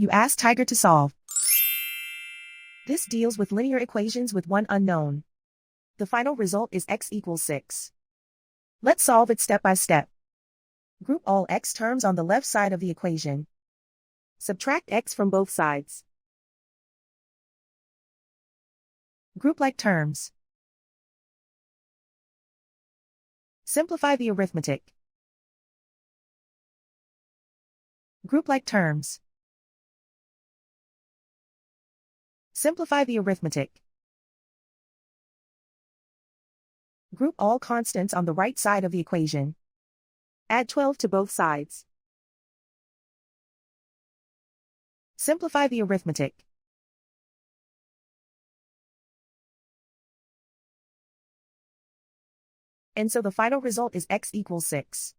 You ask Tiger to solve. This deals with linear equations with one unknown. The final result is x equals 6. Let's solve it step by step. Group all x terms on the left side of the equation. Subtract x from both sides. Group like terms. Simplify the arithmetic. Group like terms. Simplify the arithmetic. Group all constants on the right side of the equation. Add 12 to both sides. Simplify the arithmetic. And so the final result is x equals 6.